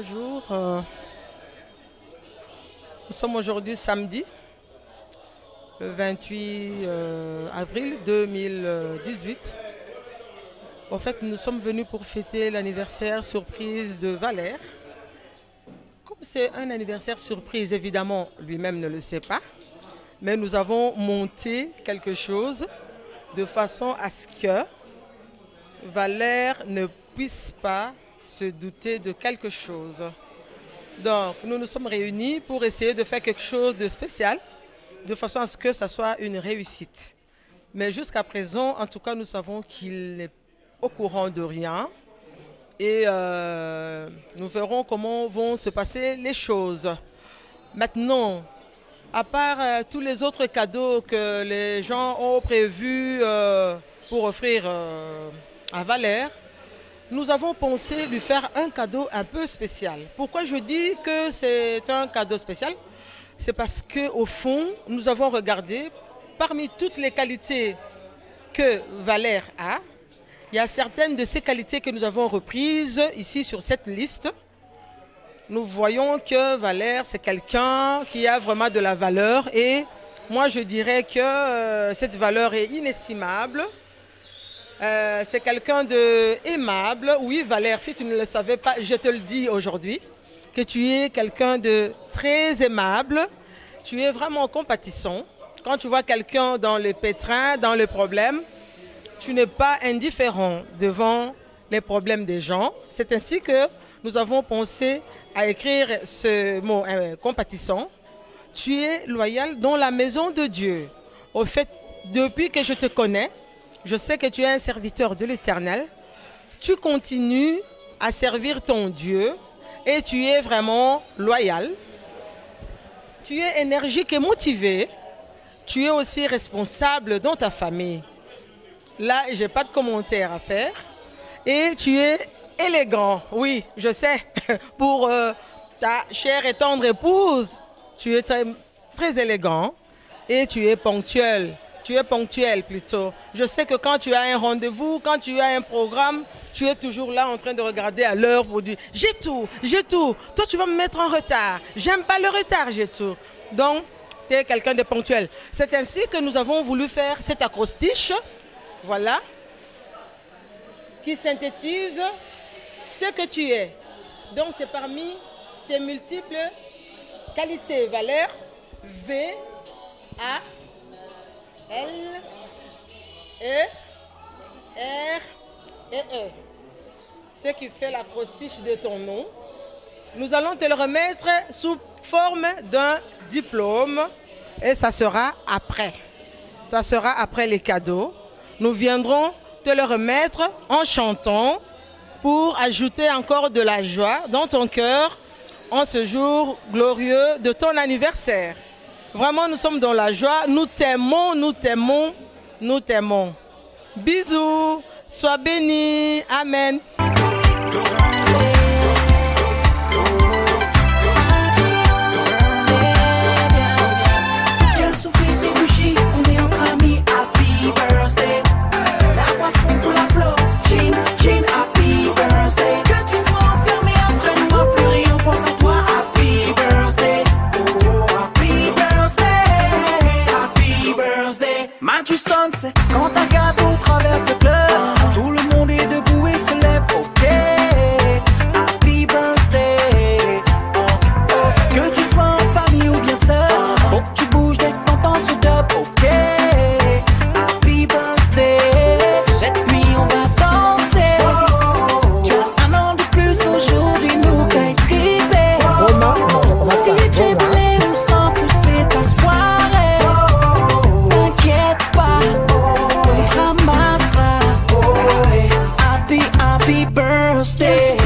bonjour. Nous sommes aujourd'hui samedi, le 28 avril 2018. En fait, nous sommes venus pour fêter l'anniversaire surprise de Valère. Comme c'est un anniversaire surprise, évidemment, lui-même ne le sait pas. Mais nous avons monté quelque chose de façon à ce que Valère ne puisse pas se douter de quelque chose. Donc, nous nous sommes réunis pour essayer de faire quelque chose de spécial, de façon à ce que ça soit une réussite. Mais jusqu'à présent, en tout cas, nous savons qu'il n'est au courant de rien. Et nous verrons comment vont se passer les choses. Maintenant, à part tous les autres cadeaux que les gens ont prévus pour offrir à Valère, nous avons pensé lui faire un cadeau un peu spécial. Pourquoi je dis que c'est un cadeau spécial? C'est parce qu'au fond, nous avons regardé, parmi toutes les qualités que Valère a, il y a certaines de ces qualités que nous avons reprises ici sur cette liste. Nous voyons que Valère, c'est quelqu'un qui a vraiment de la valeur et moi je dirais que cette valeur est inestimable. C'est quelqu'un d'aimable. Oui, Valère, si tu ne le savais pas, je te le dis aujourd'hui, que tu es quelqu'un de très aimable. Tu es vraiment compatissant. Quand tu vois quelqu'un dans le pétrin, dans le problème, tu n'es pas indifférent devant les problèmes des gens. C'est ainsi que nous avons pensé à écrire ce mot compatissant. Tu es loyal dans la maison de Dieu. Au fait, depuis que je te connais, je sais que tu es un serviteur de l'Éternel. Tu continues à servir ton Dieu et tu es vraiment loyal. Tu es énergique et motivé. Tu es aussi responsable dans ta famille. Là, je n'ai pas de commentaires à faire. Et tu es élégant. Oui, je sais. Pour ta chère et tendre épouse, tu es très, très élégant et tu es ponctuel. Tu es ponctuel plutôt. Je sais que quand tu as un rendez-vous, quand tu as un programme, tu es toujours là en train de regarder à l'heure pour dire « j'ai tout, j'ai tout. Toi, tu vas me mettre en retard. J'aime pas le retard, j'ai tout. » Donc, tu es quelqu'un de ponctuel. C'est ainsi que nous avons voulu faire cet acrostiche, voilà, qui synthétise ce que tu es. Donc, c'est parmi tes multiples qualités. Valère, V, A, L, E, R et E. Ce qui fait l'acrostiche de ton nom. Nous allons te le remettre sous forme d'un diplôme et ça sera après. Ça sera après les cadeaux. Nous viendrons te le remettre en chantant pour ajouter encore de la joie dans ton cœur en ce jour glorieux de ton anniversaire. Vraiment, nous sommes dans la joie. Nous t'aimons, nous t'aimons, nous t'aimons. Bisous. Sois béni. Amen. Quand un gâteau traverse le club, tout le monde est debout et se lève, ok. Happy birthday. Que tu sois en famille ou bien seul, faut que tu bouges dès que t'entends ce dub, ok. Happy birthday. Cette nuit on va danser. Tu as un an de plus aujourd'hui, nous paye triper. Si tu es blé ou sans fou, c'est ta soirée. T'inquiète pas. Happy birthday.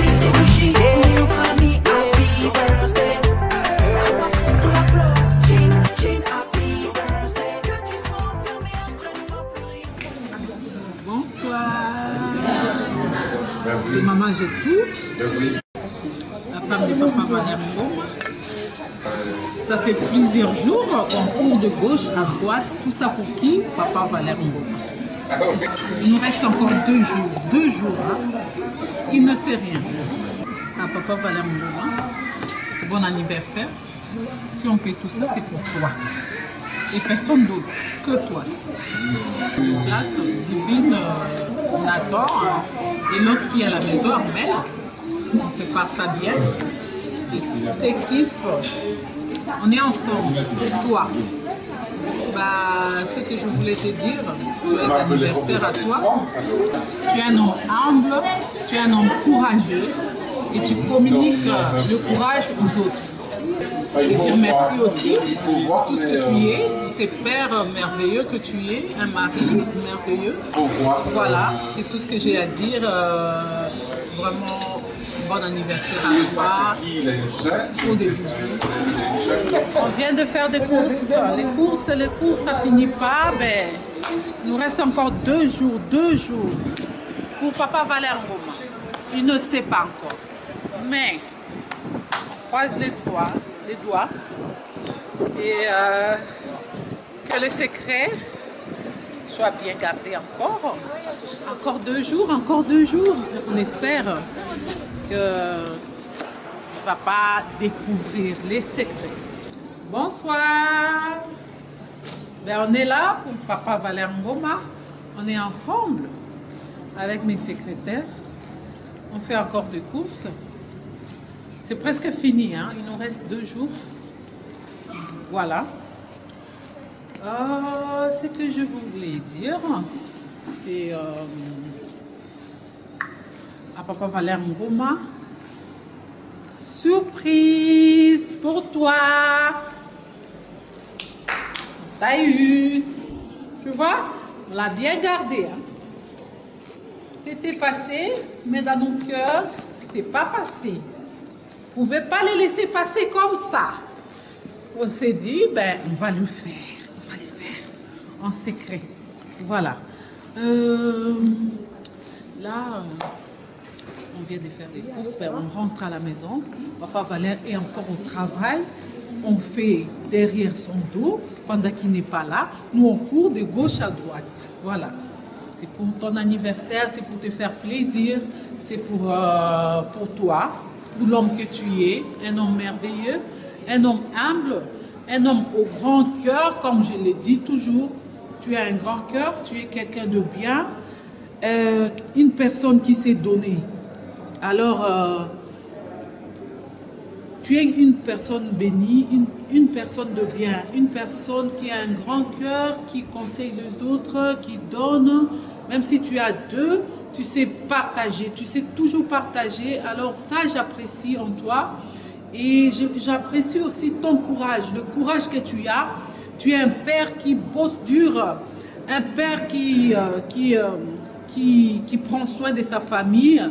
Bonsoir. C'est maman Jetou, la femme du papa Valère Ngoma. Ça fait plusieurs jours qu'on court de gauche à droite. Tout ça pour qui? Papa Valère Ngoma. Il nous reste encore 2 jours. 2 jours. Hein. Il ne sait rien. à Papa Valère Ngoma. Bon anniversaire. Si on fait tout ça, c'est pour toi. Et personne d'autre que toi. Une place divine, Nathan et l'autre qui est à la maison, Armel. On prépare ça bien. Et toute l'équipe, on est ensemble. Pour toi. Bah, ce que je voulais te dire, joyeux anniversaire à toi. Tu es un homme humble, tu es un homme courageux et tu communiques le courage aux autres. Et dire merci aussi pour tout ce que tu es, pour ces pères merveilleux que tu es, un mari merveilleux. Voilà, c'est tout ce que j'ai à dire. Vraiment, bon anniversaire à toi. Au début. On vient de faire des courses. Les courses, ça finit pas. Ben, il nous reste encore 2 jours pour Papa Valère Ngoma. Il ne sait pas encore. Mais, croise les doigts et que les secrets soient bien gardés encore. Encore 2 jours. On espère que papa découvrir les secrets. Bonsoir. Ben, on est là pour Papa Valère Ngoma. On est ensemble avec mes secrétaires. On fait encore des courses. C'est presque fini, hein? Il nous reste 2 jours. Voilà. Ce que je voulais dire, c'est à Papa Valère Ngoma. Surprise pour toi. T'as eu. Tu vois? On l'a bien gardé. Hein? C'était passé, mais dans nos cœurs, c'était pas passé. On ne pouvait pas les laisser passer comme ça. On s'est dit, ben, on va le faire en secret. Voilà. Là, on vient de faire des courses, ben, on rentre à la maison. Papa Valère est encore au travail. On fait derrière son dos, pendant qu'il n'est pas là. Nous, on court de gauche à droite. Voilà. C'est pour ton anniversaire, c'est pour te faire plaisir, c'est pour toi. Pour l'homme que tu es, un homme merveilleux, un homme humble, un homme au grand cœur, comme je le dis toujours. Tu as un grand cœur, tu es quelqu'un de bien, une personne qui s'est donnée. Alors, tu es une personne bénie, une personne de bien, une personne qui a un grand cœur, qui conseille les autres, qui donne, même si tu as 2. Tu sais partager, tu sais toujours partager. Alors ça, j'apprécie en toi. Et j'apprécie aussi ton courage, le courage que tu as. Tu es un père qui bosse dur, un père qui prend soin de sa famille,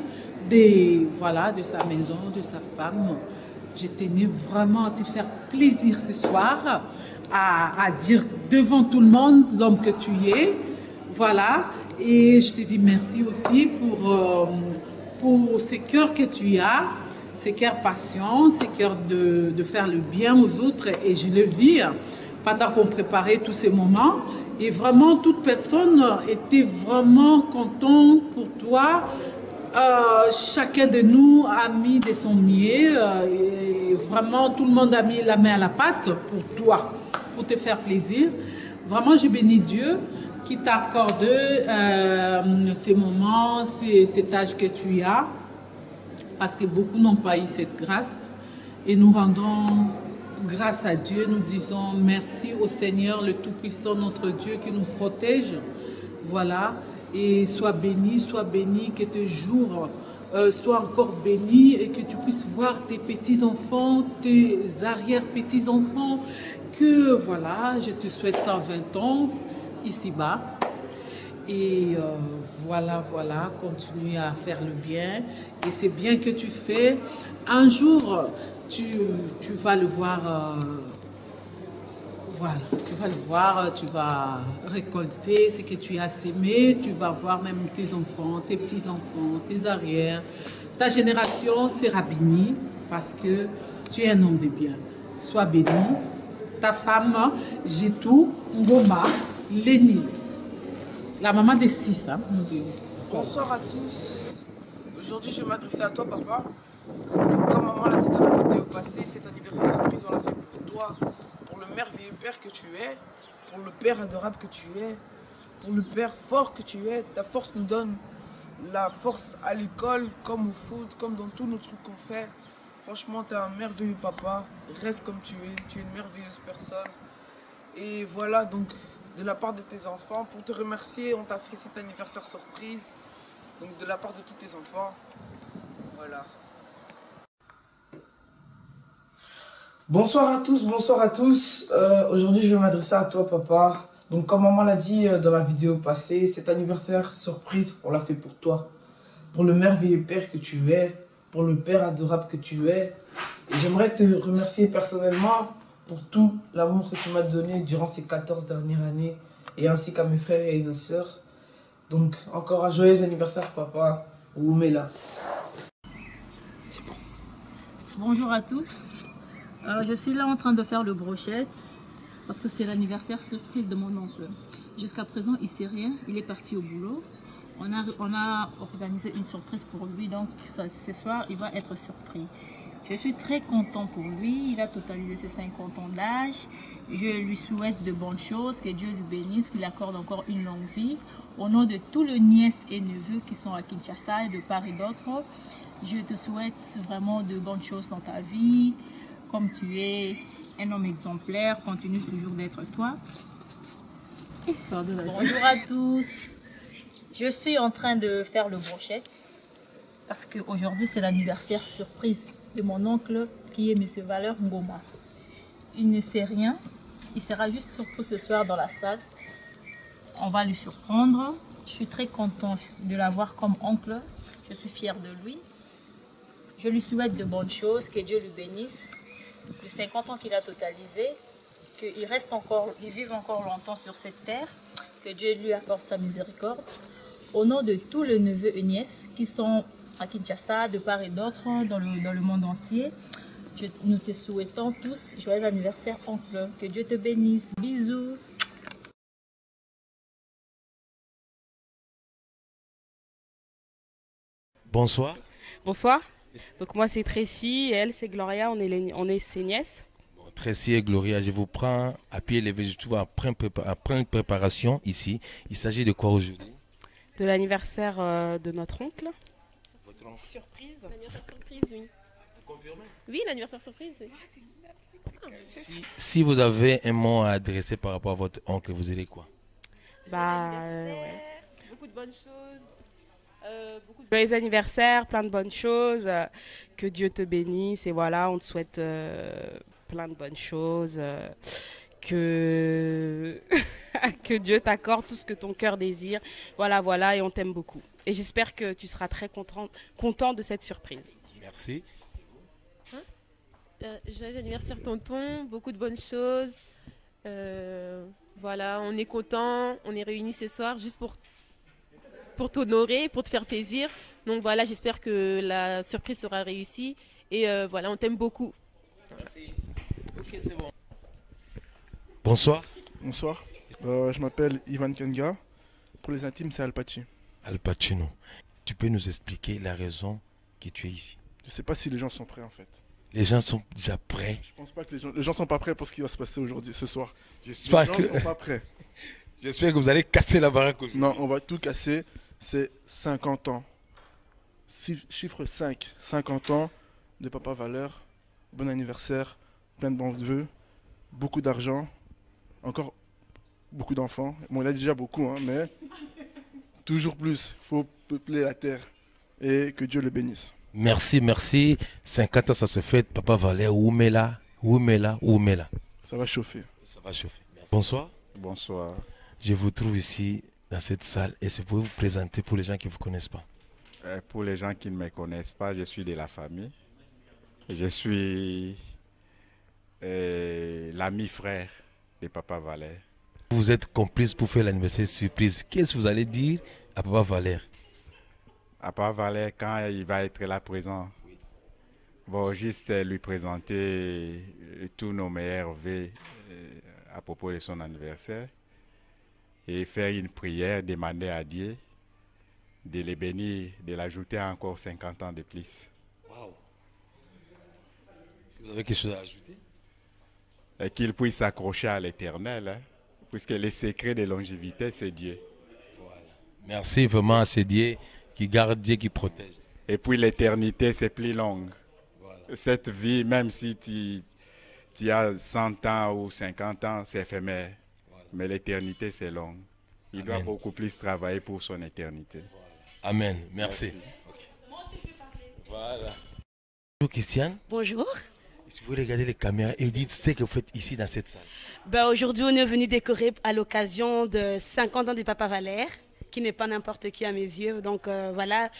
de sa maison, de sa femme. Je tenais vraiment à te faire plaisir ce soir, à dire devant tout le monde l'homme que tu es. Voilà. Et je te dis merci aussi pour ces cœurs que tu as, ces cœurs patients, ces cœurs de faire le bien aux autres. Et je le vis pendant qu'on préparait tous ces moments. Et vraiment, toute personne était vraiment contente pour toi. Chacun de nous a mis de son mieux. Et vraiment, tout le monde a mis la main à la pâte pour toi, pour te faire plaisir. Vraiment, je bénis Dieu qui t'accorde ces moments, cet âge que tu as, parce que beaucoup n'ont pas eu cette grâce. Et nous rendons grâce à Dieu, nous disons merci au Seigneur, le Tout-Puissant, notre Dieu qui nous protège. Voilà, et sois béni, que tes jours soient encore bénis et que tu puisses voir tes petits-enfants, tes arrière-petits-enfants, que voilà, je te souhaite 120 ans ici-bas. Et voilà, continue à faire le bien. Et c'est bien que tu fais. Un jour, tu vas le voir. Voilà, tu vas le voir, tu vas récolter ce que tu as sémé. Tu vas voir même tes enfants, tes petits-enfants, tes arrières. Ta génération sera bénie parce que tu es un homme de bien. Sois béni. Ta femme, Jitou Ngoma Lénine. La maman des 6. Hein? Bonsoir à tous. Aujourd'hui, je vais m'adresser à toi, papa. Donc, comme maman l'a dit dans la vidéo passée, cet anniversaire surprise, on l'a fait pour toi, pour le merveilleux père que tu es, pour le père adorable que tu es, pour le père fort que tu es. Ta force nous donne la force à l'école, comme au foot, comme dans tous nos trucs qu'on fait. Franchement, tu es un merveilleux papa. Reste comme tu es une merveilleuse personne. Et voilà, donc, de la part de tes enfants, pour te remercier, on t'a fait cet anniversaire surprise. Donc, de la part de tous tes enfants, voilà. Bonsoir à tous, bonsoir à tous. Aujourd'hui, je vais m'adresser à toi, papa. Donc, comme maman l'a dit dans la vidéo passée, cet anniversaire surprise, on l'a fait pour toi. Pour le merveilleux père que tu es, pour le père adorable que tu es. Et j'aimerais te remercier personnellement pour tout l'amour que tu m'as donné durant ces 14 dernières années, et ainsi qu'à mes frères et mes sœurs. Donc, encore un joyeux anniversaire, papa. Oumela. Bonjour à tous. Je suis là en train de faire le brochette parce que c'est l'anniversaire surprise de mon oncle. Jusqu'à présent, il ne sait rien. Il est parti au boulot. On a organisé une surprise pour lui. Donc, ce soir, il va être surpris. Je suis très content pour lui. Il a totalisé ses 50 ans d'âge. Je lui souhaite de bonnes choses. Que Dieu lui bénisse, qu'il accorde encore une longue vie. Au nom de tous les nièces et neveux qui sont à Kinshasa et de part et d'autre, je te souhaite vraiment de bonnes choses dans ta vie. Comme tu es un homme exemplaire, continue toujours d'être toi. Bonjour à tous. Je suis en train de faire le brochette parce qu'aujourd'hui c'est l'anniversaire surprise de mon oncle qui est M. Valeur Ngoma. Il ne sait rien. Il sera juste surpris ce soir dans la salle. On va le surprendre. Je suis très content de l'avoir comme oncle. Je suis fière de lui. Je lui souhaite de bonnes choses, que Dieu lui bénisse. Les 50 ans qu'il a totalisé, qu'il vive encore longtemps sur cette terre, que Dieu lui accorde sa miséricorde. Au nom de tous les neveux et nièces qui sont à Kinshasa, de part et d'autre, dans le monde entier, nous te souhaitons tous joyeux anniversaire, oncle. Que Dieu te bénisse. Bisous. Bonsoir. Bonsoir. Donc moi c'est Tracy et elle c'est Gloria, on est ses nièces. Tracy et Gloria, je vous prends à pied levé, je trouve après une préparation ici. Il s'agit de quoi aujourd'hui? De l'anniversaire de notre oncle. Votre oncle. Surprise. L'anniversaire surprise, oui. Vous confirmez? Oui, l'anniversaire surprise. Oui. Si vous avez un mot à adresser par rapport à votre oncle, vous direz quoi? Ouais. Beaucoup de bonnes choses. Beaucoup de... Joyeux anniversaire, plein de bonnes choses. Que Dieu te bénisse et voilà, on te souhaite plein de bonnes choses. Que Dieu t'accorde tout ce que ton cœur désire. Voilà, et on t'aime beaucoup. Et j'espère que tu seras très content de cette surprise. Merci. Joyeux anniversaire tonton, beaucoup de bonnes choses. Voilà, on est content, on est réunis ce soir juste pour t'honorer, pour te faire plaisir. Donc voilà, j'espère que la surprise sera réussie. Et voilà, on t'aime beaucoup. Merci. Ok, c'est bon. Bonsoir. Bonsoir. Je m'appelle Ivan Kenga. Pour les intimes, c'est Al Paci. Al Pacino. Tu peux nous expliquer la raison que tu es ici? Je ne sais pas si les gens sont prêts en fait. Les gens sont déjà prêts. Je pense pas que les gens sont pas prêts pour ce qui va se passer aujourd'hui, ce soir. J'espère Les gens sont pas prêts. J'espère que vous allez casser la baraque aujourd'hui. Non, on va tout casser. C'est 50 ans. Chiffre 5. 50 ans de Papa Valeur. Bon anniversaire. Plein de bons vœux. Beaucoup d'argent. Encore beaucoup d'enfants. Bon, il a déjà beaucoup, hein, mais toujours plus. Il faut peupler la terre. Et que Dieu le bénisse. Merci. 50 ans, ça se fait. Papa Valeur, Oumela. Ça va chauffer. Ça va chauffer. Merci. Bonsoir. Bonsoir. Je vous trouve ici dans cette salle et c'est pour vous présenter pour les gens qui ne vous connaissent pas. Pour les gens qui ne me connaissent pas, je suis de la famille. Je suis l'ami frère de Papa Valère. Vous êtes complice pour faire l'anniversaire surprise. Qu'est-ce que vous allez dire à Papa Valère? À Papa Valère, quand il va être là présent, bon, juste lui présenter tous nos meilleurs vœux à propos de son anniversaire et faire une prière, demander à Dieu de les bénir, de l'ajouter encore 50 ans de plus. Wow. Vous avez quelque chose à ajouter? Et qu'il puisse s'accrocher à l'éternel, hein, puisque le secret de longévité, c'est Dieu. Voilà. Merci vraiment à ce Dieu qui garde, Dieu qui protège. Et puis l'éternité, c'est plus longue. Voilà. Cette vie, même si tu as 100 ans ou 50 ans, c'est éphémère. Voilà. Mais l'éternité, c'est long. Il Amen. doit beaucoup plus travailler pour son éternité. Voilà. Amen. Merci. Okay. Voilà. Bonjour Christiane. Bonjour. Si vous regardez les caméras et vous dites ce que vous faites ici dans cette salle. Ben, aujourd'hui, on est venu décorer à l'occasion de 50 ans de Papa Valère, qui n'est pas n'importe qui à mes yeux. Donc voilà,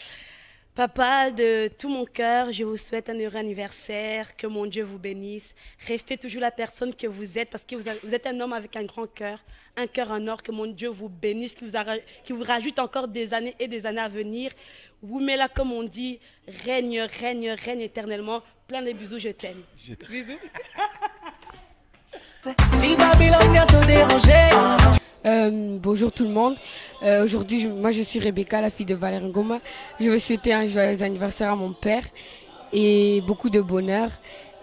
papa, de tout mon cœur, je vous souhaite un heureux anniversaire, que mon Dieu vous bénisse. Restez toujours la personne que vous êtes, parce que vous êtes un homme avec un grand cœur, un cœur en or, que mon Dieu vous bénisse, qui vous rajoute encore des années et des années à venir. Vous mettez là, comme on dit, règne, règne, règne éternellement. Plein de bisous, je t'aime. Bisous. Si Babylone vient te déranger. Bonjour tout le monde. Aujourd'hui, moi je suis Rebecca, la fille de Valère Ngoma. Je veux souhaiter un joyeux anniversaire à mon père et beaucoup de bonheur.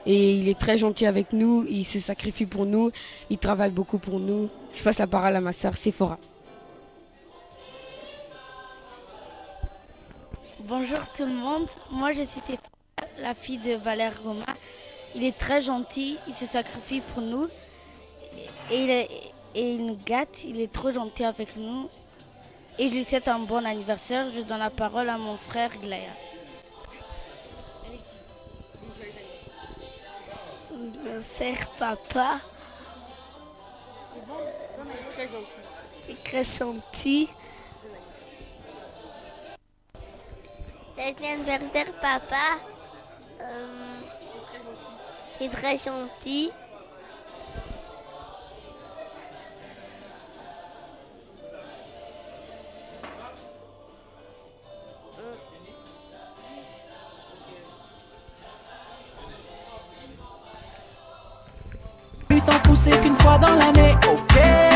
Et il est très gentil avec nous, il se sacrifie pour nous, il travaille beaucoup pour nous. Je passe la parole à ma soeur Sephora. Bonjour tout le monde, moi je suis Sephora, la fille de Valère Ngoma. Il est très gentil, il se sacrifie pour nous et il nous gâte, il est trop gentil avec nous. Et je lui souhaite un bon anniversaire, je donne la parole à mon frère Glaya. Anniversaire papa. Il est très gentil. Anniversaire papa. Il est très gentil. Tu t'en fous, c'est qu'une fois dans l'année, ok.